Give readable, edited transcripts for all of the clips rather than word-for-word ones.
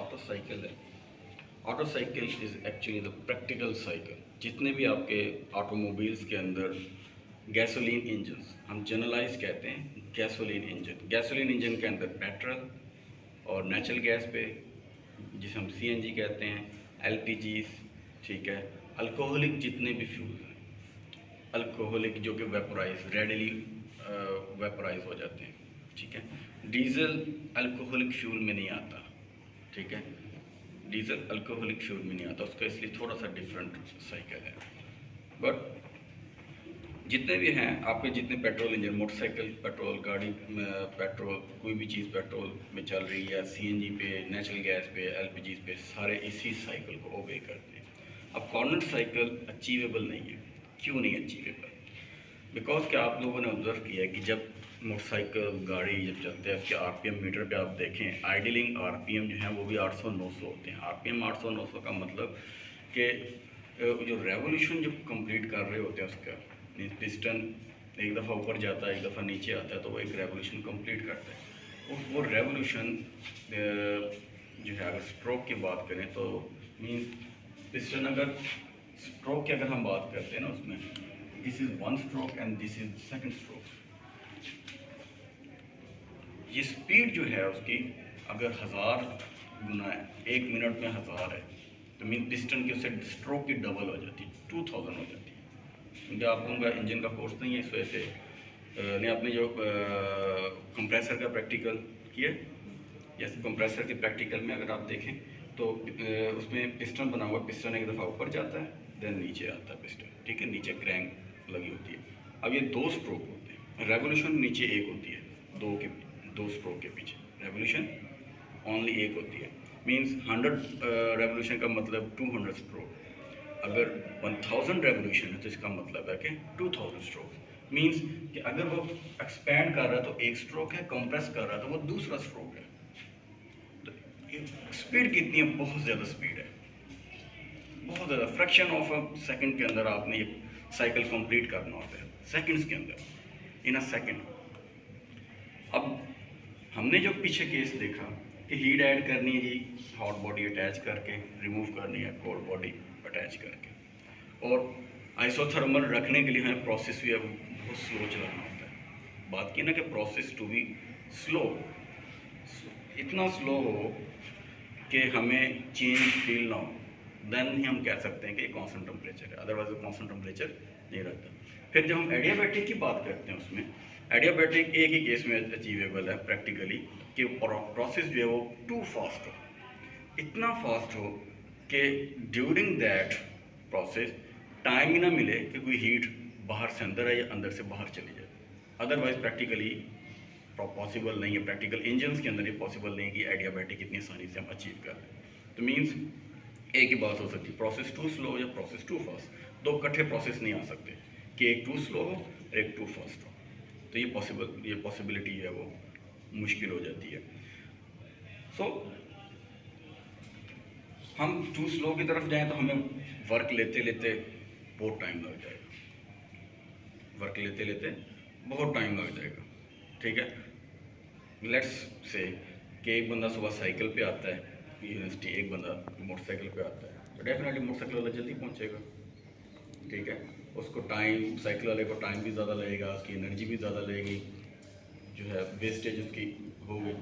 Auto cycle है। Auto cycle is actually the practical cycle. जितने भी आपके ऑटोमोबाइल्स के अंदर गैसोलीन इंजन, हम जनरलाइज कहते हैं गैसोलीन इंजन के अंदर पेट्रोल और नेचुरल गैस पे, जिसे हम सीएनजी कहते हैं, एलपीजी, ठीक है, अल्कोहलिक जितने भी फ्यूल हैं, अल्कोहलिक जो कि रेडीली वेपोराइज हो जाते हैं, ठीक है। डीजल अल्कोहलिक फ्यूल में नहीं आता, ठीक है, डीजल अल्कोहलिक फ्यूल में नहीं आता, उसका इसलिए थोड़ा सा डिफरेंट साइकिल है। बट जितने भी हैं आपके, जितने पेट्रोल इंजन, मोटरसाइकिल पेट्रोल, गाड़ी पेट्रोल, कोई भी चीज़ पेट्रोल में चल रही है, सीएनजी पे, नेचुरल गैस पे, एलपीजी पे, सारे इसी साइकिल को ओबे करते हैं। अब कॉर्नर साइकिल अचीवेबल नहीं है। क्यों नहीं अचीवेबल? बिकॉज क्या आप लोगों ने ऑब्जर्व किया है कि जब मोटरसाइकिल गाड़ी जब चलते हैं, उसके आरपीएम मीटर पे आप देखें, आइडलिंग आरपीएम जो है वो भी 800-900 होते हैं। आरपीएम 800-900 का मतलब कि जो रेवोल्यूशन जब कंप्लीट कर रहे होते हैं उसका, पिस्टन एक दफ़ा ऊपर जाता है, एक दफ़ा नीचे आता है, तो वो एक रेवोल्यूशन कंप्लीट करता है। और वो रेवोल्यूशन जो है, अगर स्ट्रोक की बात करें तो मीन्स पिस्टन, अगर स्ट्रोक की अगर हम बात करते हैं ना, उसमें this is 1 stroke and this is 2nd stroke. ये स्पीड जो है उसकी अगर 1000 गुना है, 1 मिनट में 1000 है, तो मीन पिस्टन की उससे स्ट्रोक की डबल हो जाती है, 2000 हो जाती है। क्योंकि आप लोगों का इंजन का कोर्स नहीं है, इस वजह से नहीं आपने जो कंप्रेसर का प्रैक्टिकल किया, या कंप्रेसर के प्रैक्टिकल में अगर आप देखें तो उसमें पिस्टन बना हुआ, पिस्टन एक दफ़ा ऊपर जाता है, देन नीचे आता है पिस्टन, ठीक है, नीचे क्रैंक लगी होती है। अब ये 2 स्ट्रोक होते हैं, रेवोल्यूशन नीचे एक होती है, दो स्ट्रोक के पीछे रेवोल्यूशन ओनली एक होती है। मीन्स 100 रेवोल्यूशन का मतलब 200 स्ट्रोक। अगर 1000 रेवोल्यूशन है तो इसका मतलब है कि 2000 स्ट्रोक। मीन्स कि अगर वो एक्सपैंड कर रहा है तो एक स्ट्रोक है, कंप्रेस कर रहा है तो वो दूसरा स्ट्रोक है। तो स्पीड कितनी है? बहुत ज़्यादा स्पीड है, बहुत ज़्यादा। फ्रैक्शन ऑफ अ सेकंड के अंदर आपने ये साइकिल कंप्लीट करना होता है, सेकंड्स के अंदर, इन अ सेकंड। अब हमने जो पीछे केस देखा कि हीट ऐड करनी है जी, हॉट बॉडी अटैच करके, रिमूव करनी है कोल्ड बॉडी अटैच करके, और आइसोथर्मल रखने के लिए हमें प्रोसेस भी अब बहुत स्लो चलाना होता है। बात की ना कि प्रोसेस टू बी स्लो, इतना स्लो हो कि हमें चेंज फील ना हो, देन ही हम कह सकते हैं कि कांस्टेंट टेम्परेचर है, अदरवाइज वो कांस्टेंट टेम्परेचर नहीं रहता। फिर जब हम एडियाबैटिक की बात करते हैं, उसमें एडियाबैटिक एक ही केस में अचीवेबल है प्रैक्टिकली, कि प्रोसेस जो है वो टू फास्ट हो, इतना फास्ट हो कि ड्यूरिंग दैट प्रोसेस टाइम ही ना मिले कि कोई हीट बाहर से अंदर आए या अंदर से बाहर चली जाए। अदरवाइज प्रैक्टिकली पॉसिबल नहीं है, प्रैक्टिकल इंजन्स के अंदर ये पॉसिबल नहीं है कि एडियाबैटिक इतनी आसानी से हम अचीव कर लें। तो मीन्स एक ही बात हो सकती है, प्रोसेस टू स्लो या प्रोसेस टू फास्ट। दो इकट्ठे प्रोसेस नहीं आ सकते कि एक टू स्लो हो और एक टू फास्ट हो, तो ये पॉसिबिलिटी है वो मुश्किल हो जाती है। सो हम टू स्लो की तरफ जाएं तो हमें वर्क लेते लेते बहुत टाइम लग जाएगा, वर्क लेते लेते बहुत टाइम लग जाएगा, ठीक है। लेट्स से कि एक बंदा सुबह साइकिल पे आता है यूनिवर्सिटी, एक बंदा मोटरसाइकिल पे आता है, तो डेफिनेटली मोटरसाइकिल वाला जल्दी पहुंचेगा, ठीक है। उसको टाइम, साइकिल वाले को टाइम भी ज़्यादा लगेगा, उसकी एनर्जी भी ज़्यादा लगेगी, जो है वेस्टेज उसकी होगी।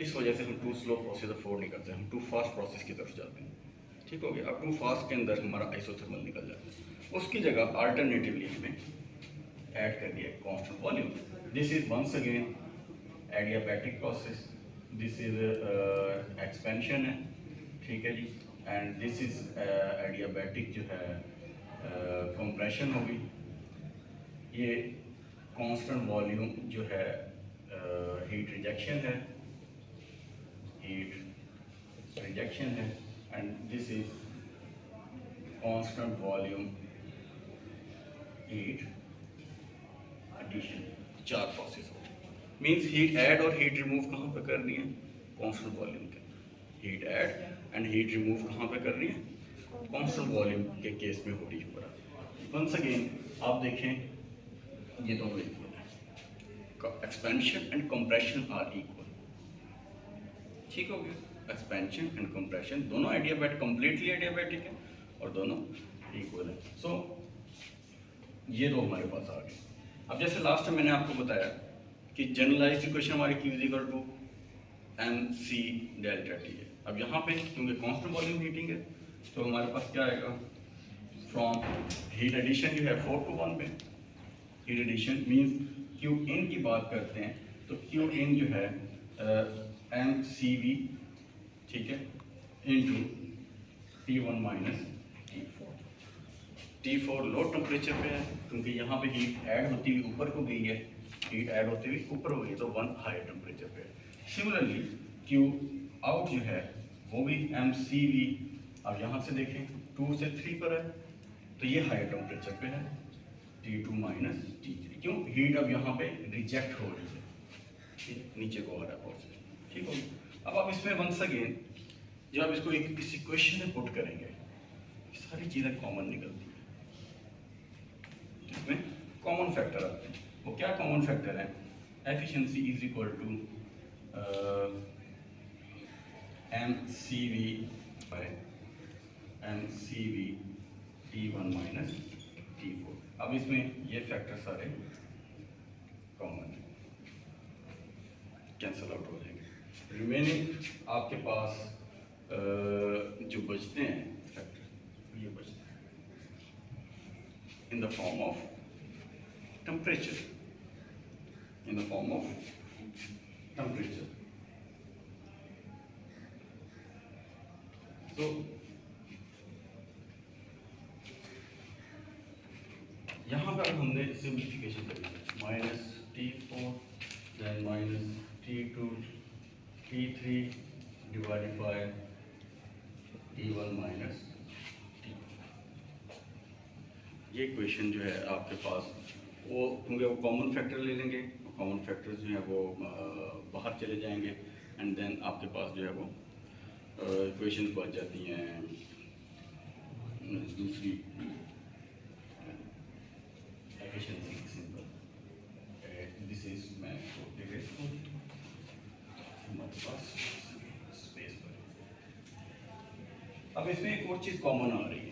इस वजह से हम टू स्लो प्रोसेस अफोर्ड नहीं करते, हम टू फास्ट प्रोसेस की तरफ जाते हैं, ठीक हो गया। अब टू फास्ट के अंदर हमारा आइसोथर्मल निकल जाता है, उसकी जगह अल्टरनेटिवली हमें ऐड कर दिया constant volume. This is once again adiabatic process, this is expansion है, ठीक है जी, एंड दिस इज एडियाबैटिक जो है कंप्रेशन होगी। ये कांस्टेंट वॉल्यूम जो है हीट रिजेक्शन है, हीट रिजेक्शन है, and this is constant volume heat addition. चार प्रोसेस हो, मीन्स हीट ऐड और हीट रिमूव कहाँ पे करनी है? कांस्टेंट वॉल्यूम के। Heat add and heat remove कहाँ पे करनी है? कांस्टेंट वॉल्यूम के केस में हो रही है। वंस अगेन आप देखें ये दोनों इक्वल है, expansion and compression are equal, ठीक हो गया। एक्सपेंशन एंड कंप्रेशन, दोनों एडियाबैटिक, कंप्लीटली एडियाबैटिक है और दोनों इक्वल है। सो ये दो हमारे पास आ गए। अब जैसे लास्ट में मैंने आपको बताया कि जनरलाइज्ड इक्वेशन हमारी Q is equal to mc delta T है। अब यहाँ पे क्योंकि कांस्टेंट वॉल्यूम हीटिंग है तो हमारे पास क्या आएगा, फ्रॉम हीट एडिशन जो है 4 to 1 में, हीट एडिशन मीन्स Q इन की बात करते हैं तो Q इन जो है mcv, ठीक है, into T1 minus T4। T4 low temperature पे है क्योंकि यहाँ पे हीट ऐड होती हुई ऊपर को गई है, हीट ऐड होती हुई ऊपर हो गई तो 1 हाई टेम्परेचर पे है। सिमिलरली Q आउट जो है वो भी mcv, अब यहाँ से देखें 2 से 3 पर है तो ये हाई टेम्परेचर पे है, T2 माइनस T3। क्यों, हीट अब यहाँ पे रिजेक्ट हो रही है, नीचे को आ रहा है, ठीक हो। अब आप इसमें वंस अगेन जब आप इसको एक किसी क्वेश्चन में पुट करेंगे सारी चीज़ें कॉमन निकलती है, इसमें कॉमन फैक्टर आते हैं। वो क्या कॉमन फैक्टर है, efficiency is equal to mcv by mcv T1 minus T4। अब इसमें ये फैक्टर सारे कॉमन है, कैंसल आउट हो जाएंगे। रिमेनिंग आपके पास जो बचते हैं फैक्टर, ये बचते हैं in the form of temperature, in the form of temperature. तो यहाँ पर हमने सिंप्लीफिकेशन करी, minus T4 then minus T2 T3 divided by T1 minus T। ये इक्वेशन जो है आपके पास वो क्योंकि वो कॉमन फैक्टर ले लेंगे, कॉमन फैक्टर्स जो है वो बाहर चले जाएंगे एंड देन आपके पास जो है वो इक्वेशन बच जाती हैं दूसरी एफिशिएंसी सिंपल। दिस इज मैं हमारे पास स्पेस पर। अब इसमें एक और चीज़ कॉमन आ रही है,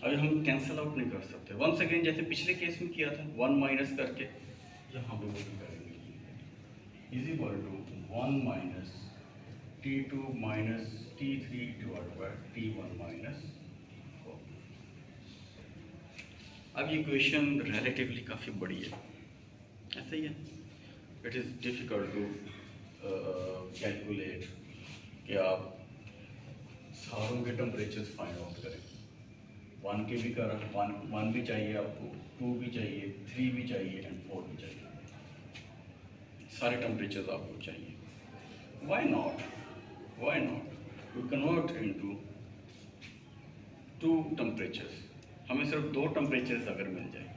अगर हम कैंसल आउट नहीं कर सकते वंस अगेन जैसे पिछले केस में किया था 1 माइनस करके, यहाँ पे वो भी करेंगे, is equal to 1 minus T2 minus T3 divide by T1 minus. अब ये इक्वेशन रिलेटिवली काफ़ी बड़ी है, ऐसा ही है, it is difficult to calculate कि आप सारों के टेम्परेचर्स फाइंड आउट करें। 1 के भी कर 1 भी चाहिए आपको, 2 भी चाहिए, 3 भी चाहिए एंड 4 भी चाहिए, सारे टेम्परेचर्स आपको चाहिए। Why not we convert into 2 temperatures. हमें सिर्फ 2 टेम्परेचर्स अगर मिल जाए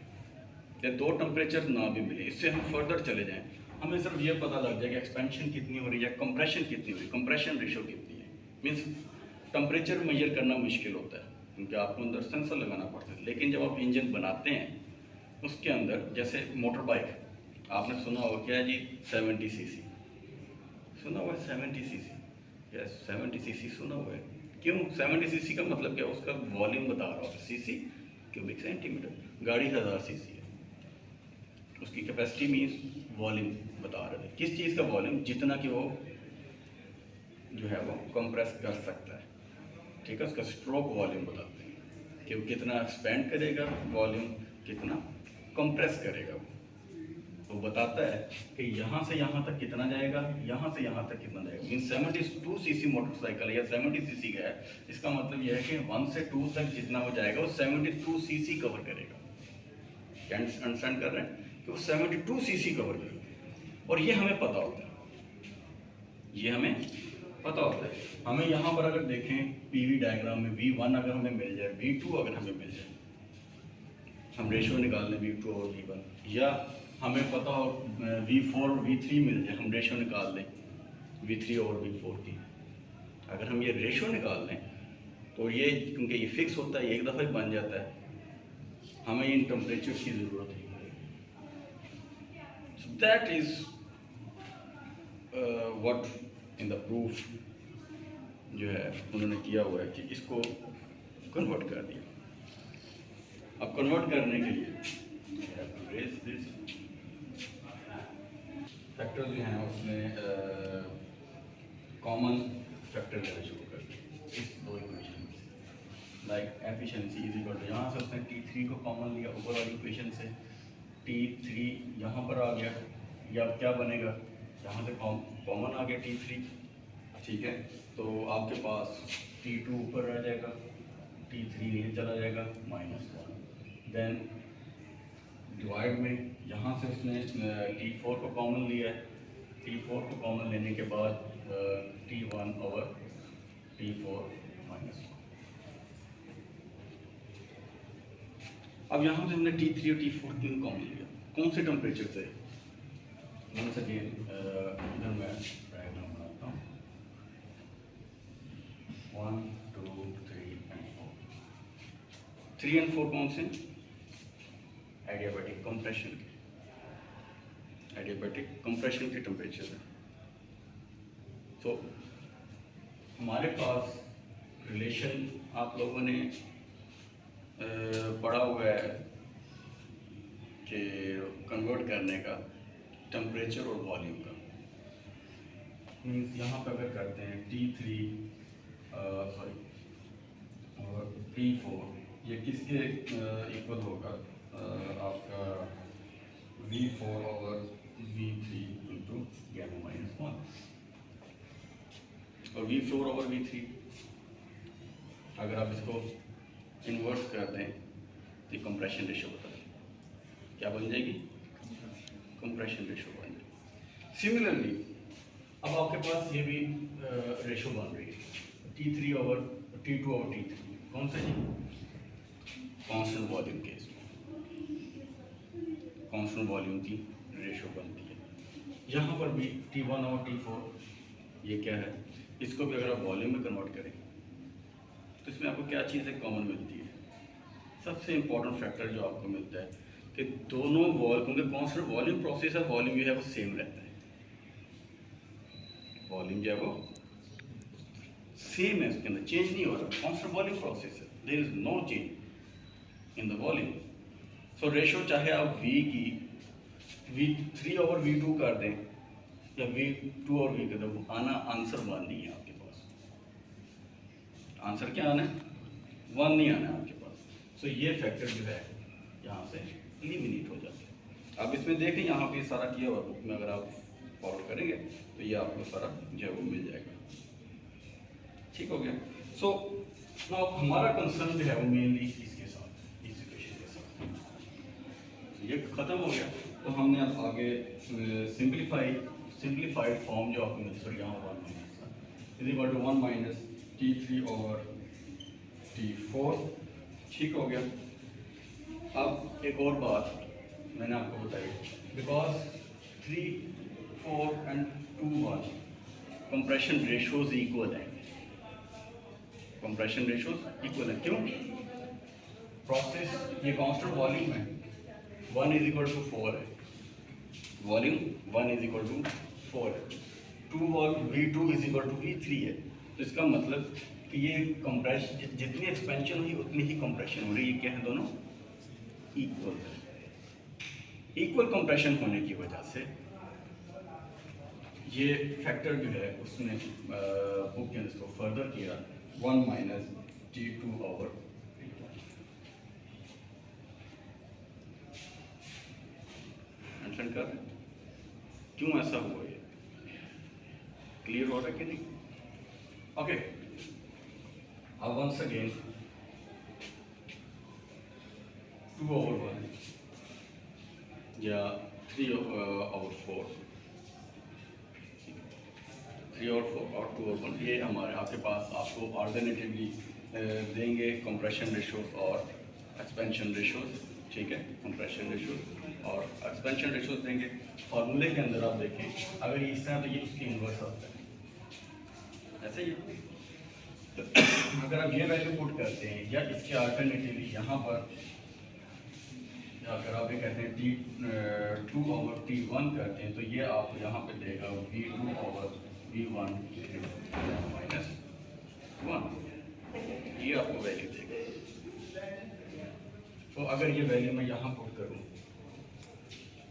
या 2 टेम्परेचर ना भी मिले, इससे हम फर्दर चले जाएं, हमें सिर्फ ये पता लग जाए कि एक्सपेंशन कितनी हो रही है, कंप्रेशन कितनी हो रही है, कंप्रेशन रेशो कितनी है। मीन्स टेम्परेचर मेजर करना मुश्किल होता है क्योंकि आपको अंदर सेंसर लगाना पड़ता है, लेकिन जब आप इंजन बनाते हैं उसके अंदर, जैसे मोटर बाइक आपने सुना होगा क्या जी 70 सीसी, सुना हुआ है 70 सीसी, यस 70 सीसी सुना हुआ है। क्यों 70 सीसी का मतलब क्या, उसका वॉल्यूम बता रहा होगा, सीसी क्यूबिक सेंटीमीटर, गाड़ी 1000 सीसी है, उसकी कैपेसिटी मीन्स वॉल्यूम बता रहे थे, किस चीज़ का वॉल्यूम, जितना कि वो जो है वो कंप्रेस कर सकता है, ठीक है, उसका स्ट्रोक वॉल्यूम बताते हैं कि वो कितना एक्सपेंड करेगा, वॉल्यूम कितना कंप्रेस करेगा। वो बताता है कि यहाँ से यहाँ तक कितना जाएगा, यहाँ से यहाँ तक कितना जाएगा। मीन 72 सीसी मोटरसाइकिल या 70 सीसी का है, इसका मतलब यह है कि 1 से 2 तक जितना वो जाएगा वो 72 सीसी कवर करेगा। क्या अंडरस्टैंड कर रहे हैं कि वो 72 सीसी कवर करेगा, और ये हमें पता होता है, ये हमें पता होता है। हमें यहाँ पर अगर देखें पीवी डायग्राम में V1 अगर हमें मिल जाए, V2 अगर हमें मिल जाए, हम रेशियो निकाल लें V2 और V1, या हमें पता हो V4 और V3 मिल जाए, हम रेशियो निकाल लें V3 और V4 की। अगर हम ये रेशियो निकाल लें तो ये क्योंकि ये फिक्स होता है, एक दफ़ा ही बन जाता है, हमें इन टेम्परेचर की ज़रूरत है। So that is what in the proof जो है उन्होंने किया हुआ है कि इसको कन्वर्ट कर दिया। अब कन्वर्ट करने के लिए फैक्टर जो हैं उसमें कॉमन फैक्टर लेना शुरू कर दिया इस दो इक्वेशन से। Like efficiency is equal to, यहाँ से उसने T3 को कॉमन लिया ओवरऑल इक्वेशन से, T3 यहाँ पर आ गया, या क्या बनेगा, यहाँ से कॉमन आ गया T3, ठीक है। तो आपके पास T2 ऊपर रह जाएगा, T3 नीचे चला जाएगा -1, देन डिवाइड में यहाँ से उसने T4 को कॉमन लिया है, T4 को कॉमन लेने के बाद T1 ओवर T4 -1। अब यहाँ से हमने T3 और T4 तीन कॉमन लिया, कौन से टेम्परेचर से, वंस अगेन इधर मैं डायग्राम बनाता हूँ, 1 2 3 and 4, 3 and 4 कौन से, एडियाबैटिक कंप्रेशन के, एडियाबैटिक कंप्रेशन के टेम्परेचर है। तो हमारे पास रिलेशन आप लोगों ने पढ़ा हुआ है कि कन्वर्ट करने का टेम्परेचर और वॉल्यूम का। मीन्स यहाँ पर अगर करते हैं T3 और T4, ये किसके इक्वल होगा, आपका V4 over V3 into gamma -1, और V4 ओवर V3 अगर आप इसको इन्वर्स कर दें तो कंप्रेशन रेशो बता दें, क्या बन जाएगी, कंप्रेशन रेशो बन जाएगी। सिमिलरली अब आपके पास ये भी रेशो बन रही है, T2 ओवर T3, कौन सा जी, कांस्टेंट वॉल्यूम केस में कांस्टेंट वॉल्यूम की रेशो बनती है। यहाँ पर भी T1 और T4 ये क्या है, इसको भी अगर आप वॉल्यूम में कन्वर्ट करें तो इसमें आपको क्या चीज़ें कॉमन मिलती है। सबसे इम्पोर्टेंट फैक्टर जो आपको मिलता है कि दोनों क्योंकि कांस्टेंट वॉल्यूम प्रोसेस है, वॉल्यूम जो है वो सेम रहता है, वॉल्यूम जो है वो सेम है, उसके अंदर चेंज नहीं हो रहा, कांस्टेंट वॉल्यूम प्रोसेस है, there is no change in the volume. So ratio चाहे आप V की V3 ओवर V2 कर दें या V2 और V कर दें, आंसर 1 नहीं है आपके पास, आंसर क्या आना है, 1 नहीं आना है आपके पास। सो ये फैक्टर जो है यहाँ से एलिमिनेट हो जाता है। अब इसमें देखें यहाँ पे सारा किया हुआ बुक में, अगर आप फॉलो करेंगे तो ये आपको सारा जो है वो मिल जाएगा, ठीक हो गया। सो नाउ हमारा कंसर्न जो है वो मेनली इसके साथ, इस इक्वेशन के साथ, ये खत्म हो गया। तो हमने अब आगे सिंप्लीफाइड फॉर्म जो आपको मिलती है, यहाँ 1 is equal to 1 minus T3 over T4, ठीक हो गया। अब एक और बात मैंने आपको बताई, because 3 4 and 2 1 compression ratios equal है, कंप्रेशन रेशोज इक्वल है, क्यों, प्रोसेस ये कांस्टेंट वॉल्यूम है, 1 इज इक्वल टू 4 है, वॉल्यूम 1 इज इक्वल टू 4 है, V2 is equal to V3 है। तो इसका मतलब कि ये कंप्रेशन जितनी एक्सपेंशन हुई उतनी ही कंप्रेशन हो रही है, क्या है, दोनों इक्वल है। इक्वल कंप्रेशन होने की वजह से ये फैक्टर जो है उसने बुक ने इसको फर्दर किया 1 माइनस T2 ओवर मेंशन कर, क्यों ऐसा हुआ, ये क्लियर हो रहा है कि नहीं, ओके। अब वंस अगेन 2 ओवर 1 या 3 ओवर 4, 3 और 4 और 2 और 1, ये हमारे आपके पास आपको ऑल्टरनेटिवली देंगे कंप्रेशन रेशोज और एक्सपेंशन रेशोज, ठीक है, कंप्रेशन रेशोज और एक्सपेंशन रेशोज देंगे। फार्मूले के अंदर आप देखें अगर ये इस तरह, तो ये उसकी इन्वर्स आता है, ऐसे ही। तो अगर आप ये वैल्यू पुट करते हैं या इसके अल्टरनेटिवली यहाँ पर अगर आप ये कहते हैं T2/T1 करते हैं तो ये आपको यहाँ पे देगा V2/V1 -1, ये आपको वैल्यू देगा। तो अगर ये वैल्यू मैं यहाँ पुट करूँ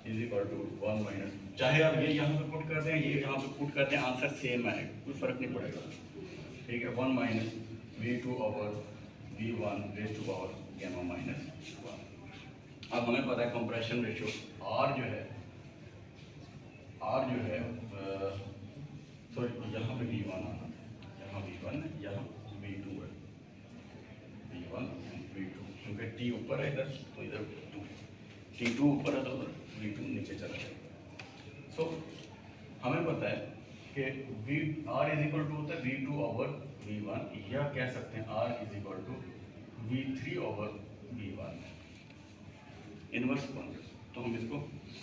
=1 माइनस, चाहे आप ये यहाँ पे पुट कर दें, ये यहाँ पे पुट कर दें, आंसर सेम आएगा, कोई फ़र्क नहीं पड़ेगा। ठीक है, 1 minus V2/V1 raise to power gamma -1। अब हमें पता है कंप्रेशन रेशियो R जो है सॉरी यहाँ पे V1 आना था, यहाँ V1 है, यहाँ V2 है, V1 V2, क्योंकि T ऊपर है इधर तो इधर 2, T2 ऊपर है तो उधर V2 नीचे चला जाएगा। सो हमें पता है कि R इज इक्वल टू होता है V2/V1, या कह सकते हैं R is equal to V3/V1 inverse one. तो हम इसको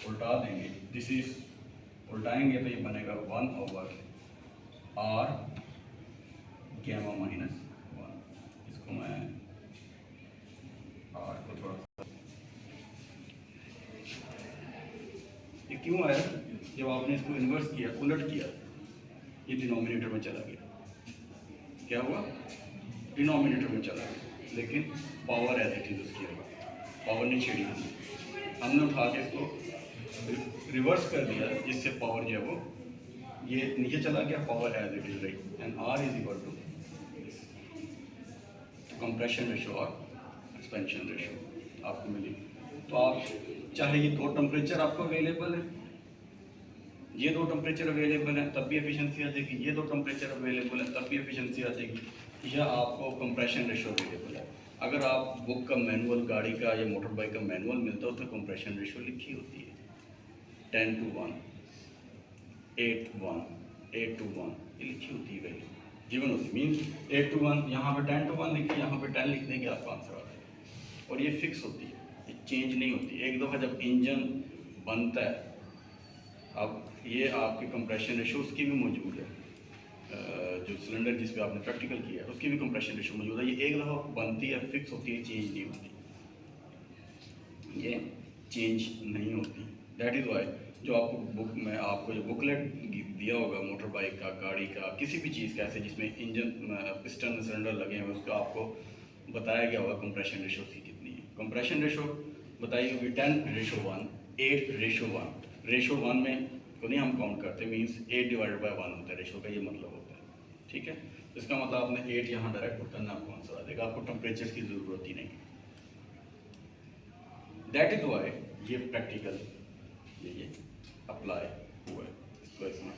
उल्टा देंगे, दिस इज उल्टाएंगे तो ये बनेगा 1/R गामा -1। इसको मैं R को थोड़ा, ये क्यों आया? जब आपने इसको इन्वर्स किया, उलट किया, ये डिनोमिनेटर में चला गया। क्या हुआ? डिनोमिनेटर में चला गया, लेकिन पावर एज इट इज उसकी होगा, पावर नहीं छेड़ी हमने उठा के इसको रिवर्स कर दिया, जिससे पावर जो है वो ये नीचे चला गया, पावर एज इट इज रही, and R is equal to compression ratio और एक्सपेंशन रेशियो आपको मिली। तो आप चाहे ये दो टेम्परेचर आपको अवेलेबल है, ये दो टेम्परेचर अवेलेबल है तब भी एफिशिएंसी आ जाएगी, ये दो टेम्परेचर अवेलेबल है तब भी एफिशिएंसी आ जाएगी, या आपको कंप्रेशन रेशियो अवेलेबल है। अगर आप बुक का मैनुअल, गाड़ी का या मोटर बाइक का मैनुअल मिलता है, उसमें कंप्रेशन रेशियो लिखी होती है 10:1, 8:1, 8:1, ये लिखी होती है वैल्यू, गिवन होती है, मीन्स 8:1, यहाँ पे 10:1 लिखिए, यहाँ पे 10 लिख देंगे, आपका आंसर आ जाएगा। और ये फिक्स होती है, ये चेंज नहीं होती। एक दफ़ा जब इंजन बनता है, अब ये आपकी कंप्रेशन रेशियो उसकी भी मौजूद है, जो सिलेंडर जिस पे आपने प्रैक्टिकल किया है उसकी भी कंप्रेशन रेशियो मौजूद है। ये एक दफ़ा बनती है, फिक्स होती है, चेंज नहीं होती, ये चेंज नहीं होती। दैट इज़ वाई जो आपको बुक में आपको जो बुकलेट दिया होगा मोटर बाइक का, गाड़ी का, किसी भी चीज़ का ऐसे जिसमें इंजन, पिस्टन, सिलेंडर लगे हैं, उसका आपको बताया गया होगा कंप्रेशन रेशियो उसकी कितनी है। कंप्रेशन रेशियो बताई होगी 10:1, 8:1। रेशो 1 में को नहीं हम काउंट करते, मीन्स 8/1 होता है रेशो का, ये मतलब होता है। ठीक है, इसका मतलब आपने 8 यहाँ डायरेक्ट पुट करना, आपको आंसर आ जाएगा, आपको टेम्परेचर की ज़रूरत ही नहीं। दैट इज़ वाई ये प्रैक्टिकल ये अप्लाई हुआ है, इसको इसमें